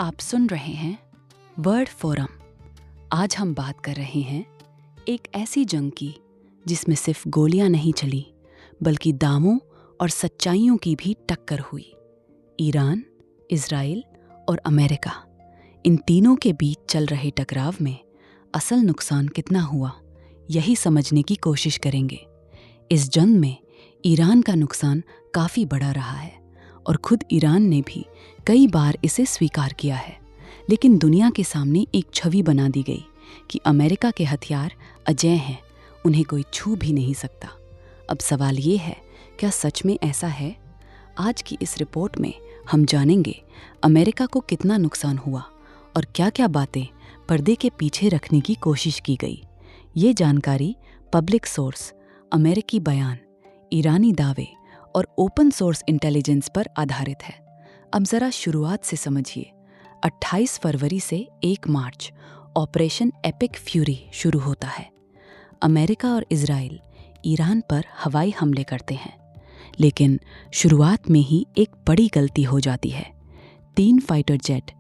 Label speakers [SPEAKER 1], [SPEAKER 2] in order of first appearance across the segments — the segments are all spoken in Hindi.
[SPEAKER 1] आप सुन रहे हैं वर्ड फोरम। आज हम बात कर रहे हैं एक ऐसी जंग की जिसमें सिर्फ गोलियां नहीं चली बल्कि दामों और सच्चाइयों की भी टक्कर हुई। ईरान, इजराइल और अमेरिका, इन तीनों के बीच चल रहे टकराव में असल नुकसान कितना हुआ, यही समझने की कोशिश करेंगे। इस जंग में ईरान का नुकसान काफ़ी बड़ा रहा है और खुद ईरान ने भी कई बार इसे स्वीकार किया है, लेकिन दुनिया के सामने एक छवि बना दी गई कि अमेरिका के हथियार अजेय हैं, उन्हें कोई छू भी नहीं सकता। अब सवाल ये है, क्या सच में ऐसा है? आज की इस रिपोर्ट में हम जानेंगे अमेरिका को कितना नुकसान हुआ और क्या-क्या बातें पर्दे के पीछे रखने की कोशिश की गई। ये जानकारी पब्लिक सोर्स, अमेरिकी बयान, ईरानी दावे और ओपन सोर्स इंटेलिजेंस पर आधारित है। अब जरा शुरुआत से समझिए। 28 फरवरी से 1 मार्च ऑपरेशन एपिक फ्यूरी शुरू होता है। अमेरिका और इजराइल ईरान पर हवाई हमले करते हैं, लेकिन शुरुआत में ही एक बड़ी गलती हो जाती है। 3 fighter jet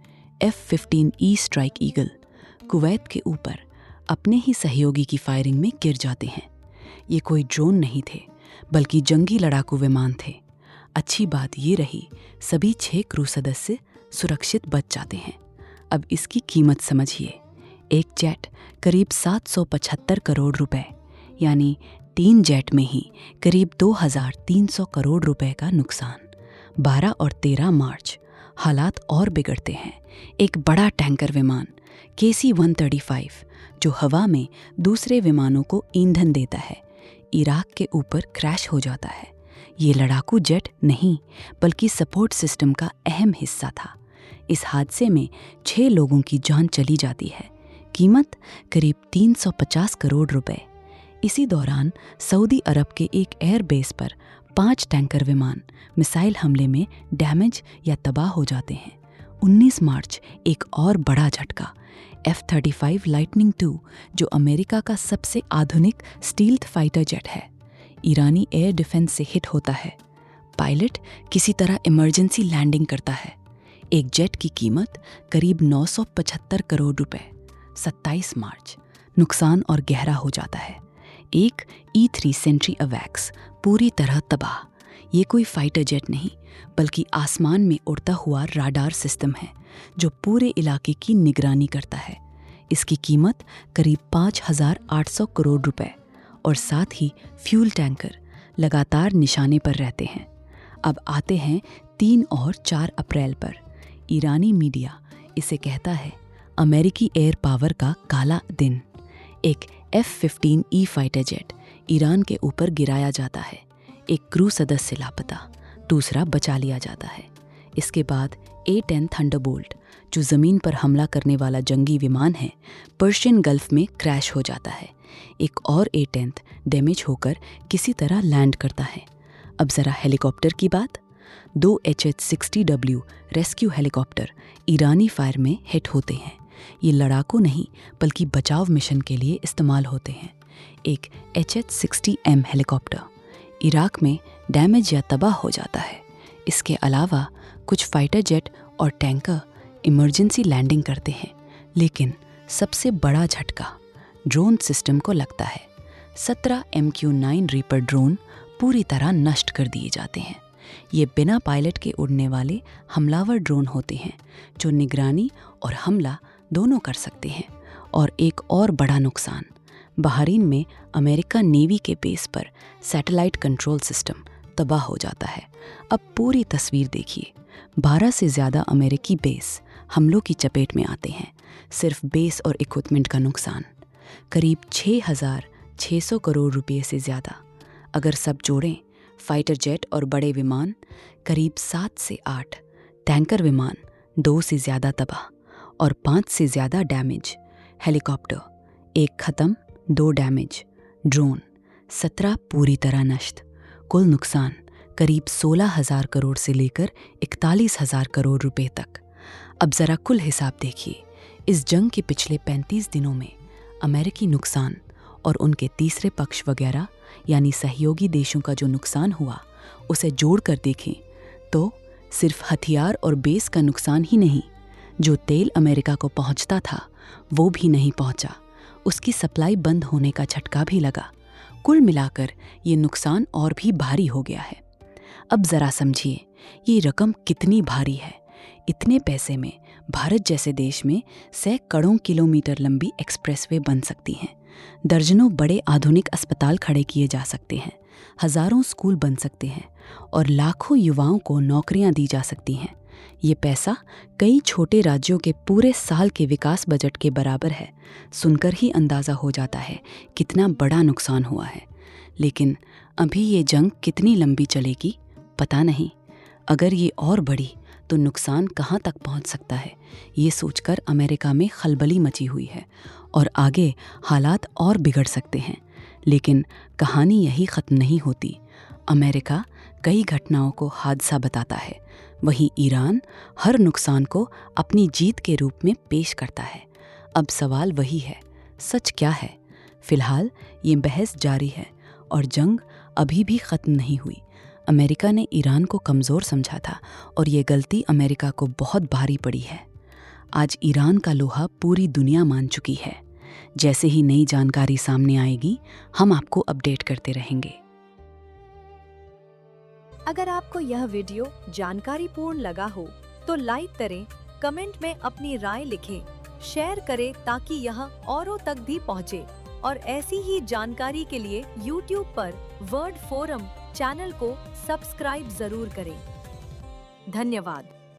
[SPEAKER 1] F-15E strike eagle Kuwait के ऊपर अपने ही सहयोगी की फायरिंग में गिर जाते हैं। ये कोई ड्रोन नहीं थे, बल्कि जंगी लड़ाकू विमान थे। अच्छी बात ये रही, सभी 6 क्रू सदस्य सुरक्षित बच जाते हैं। अब इसकी कीमत समझिए। एक जेट करीब 775 करोड़ रुपए, यानी 3 जेट में ही करीब 2300 करोड़ रुपए का नुकसान। 12 और 13 मार्च हालात और बिगड़ते हैं। एक बड़ा टैंकर विमान KC-135 जो हवा में दूसरे विमानों को ईंधन देता है, इराक के ऊपर क्रैश हो जाता है। ये लड़ाकू जेट नहीं बल्कि सपोर्ट सिस्टम का अहम हिस्सा था। इस हादसे में 6 लोगों की जान चली जाती है। कीमत करीब 350 करोड़ रुपए। इसी दौरान सऊदी अरब के एक एयरबेस पर 5 टैंकर विमान मिसाइल हमले में डैमेज या तबाह हो जाते हैं। 19 मार्च एक और बड़ा झटका, F-35 लाइटनिंग II जो अमेरिका का सबसे आधुनिक स्टील्थ फाइटर जेट है, ईरानी एयर डिफेंस से हिट होता है। पायलट किसी तरह इमरजेंसी लैंडिंग करता है। एक जेट की कीमत करीब 975 करोड़ रुपए। 27 मार्च नुकसान और गहरा हो जाता है। एक E-3 सेंट्री अवैक्स पूरी तरह तबाह। ये कोई फाइटर जेट नहीं बल्कि आसमान में उड़ता हुआ राडार सिस्टम है जो पूरे इलाके की निगरानी करता है। इसकी कीमत करीब 5,800 करोड़ रुपए और साथ ही फ्यूल टैंकर लगातार निशाने पर रहते हैं। अब आते हैं 3 और 4 अप्रैल पर। ईरानी मीडिया इसे कहता है अमेरिकी एयर पावर का काला दिन। एक F-15E फाइटर जेट ईरान के ऊपर गिराया जाता है। एक क्रू सदस्य लापता, दूसरा बचा लिया जाता है। इसके बाद A-10 थंडरबोल्ट जो ज़मीन पर हमला करने वाला जंगी विमान है, पर्शियन गल्फ में क्रैश हो जाता है। एक और A-10 डैमेज होकर किसी तरह लैंड करता है। अब ज़रा हेलीकॉप्टर की बात। 2 HH-60W रेस्क्यू हेलीकॉप्टर ईरानी फायर में हिट होते हैं। ये लड़ाकू नहीं बल्कि बचाव मिशन के लिए इस्तेमाल होते हैं। एक HH-60M हेलीकॉप्टर इराक में डैमेज या तबाह हो जाता है। इसके अलावा कुछ फाइटर जेट और टैंकर इमरजेंसी लैंडिंग करते हैं, लेकिन सबसे बड़ा झटका ड्रोन सिस्टम को लगता है। 17 MQ-9 रीपर ड्रोन पूरी तरह नष्ट कर दिए जाते हैं। ये बिना पायलट के उड़ने वाले हमलावर ड्रोन होते हैं जो निगरानी और हमला दोनों कर सकते हैं। और एक और बड़ा नुकसान, बहरीन में अमेरिका नेवी के बेस पर सैटेलाइट कंट्रोल सिस्टम तबाह हो जाता है। अब पूरी तस्वीर देखिए। 12 से ज़्यादा अमेरिकी बेस हमलों की चपेट में आते हैं। सिर्फ बेस और इक्विपमेंट का नुकसान करीब 6,600 करोड़ रुपये से ज़्यादा। अगर सब जोड़ें, फाइटर जेट और बड़े विमान करीब 7 से 8, टैंकर विमान 2 से ज़्यादा तबाह और 5 से ज़्यादा डैमेज, हेलीकॉप्टर 1 ख़त्म, 2 डैमेज, ड्रोन 17 पूरी तरह नष्ट। कुल नुकसान करीब 16,000 करोड़ से लेकर 41,000 करोड़ रुपए तक। अब ज़रा कुल हिसाब देखिए। इस जंग के पिछले 35 दिनों में अमेरिकी नुकसान और उनके तीसरे पक्ष वगैरह यानी सहयोगी देशों का जो नुकसान हुआ, उसे जोड़ कर देखें तो सिर्फ हथियार और बेस का नुकसान ही नहीं, जो तेल अमेरिका को पहुंचता था वो भी नहीं पहुंचा। उसकी सप्लाई बंद होने का झटका भी लगा। कुल मिलाकर ये नुकसान और भी भारी हो गया है। अब ज़रा समझिए ये रकम कितनी भारी है। इतने पैसे में भारत जैसे देश में सैकड़ों किलोमीटर लंबी एक्सप्रेसवे बन सकती हैं, दर्जनों बड़े आधुनिक अस्पताल खड़े किए जा सकते हैं, हजारों स्कूल बन सकते हैं और लाखों युवाओं को नौकरियां दी जा सकती हैं। ये पैसा कई छोटे राज्यों के पूरे साल के विकास बजट के बराबर है। सुनकर ही अंदाज़ा हो जाता है कितना बड़ा नुकसान हुआ है। लेकिन अभी ये जंग कितनी लंबी चलेगी पता नहीं। अगर ये और बढ़ी तो नुकसान कहाँ तक पहुँच सकता है, ये सोचकर अमेरिका में खलबली मची हुई है और आगे हालात और बिगड़ सकते हैं। लेकिन कहानी यही ख़त्म नहीं होती। अमेरिका कई घटनाओं को हादसा बताता है, वहीं ईरान हर नुकसान को अपनी जीत के रूप में पेश करता है। अब सवाल वही है, सच क्या है? फिलहाल ये बहस जारी है और जंग अभी भी ख़त्म नहीं हुई। अमेरिका ने ईरान को कमज़ोर समझा था और ये गलती अमेरिका को बहुत भारी पड़ी है। आज ईरान का लोहा पूरी दुनिया मान चुकी है। जैसे ही नई जानकारी सामने आएगी हम आपको अपडेट करते रहेंगे।
[SPEAKER 2] अगर आपको यह वीडियो जानकारीपूर्ण लगा हो तो लाइक करें, कमेंट में अपनी राय लिखें, शेयर करें ताकि यह औरों तक भी पहुंचे। और ऐसी ही जानकारी के लिए YouTube पर वर्ड फोरम चैनल को सब्सक्राइब जरूर करें। धन्यवाद।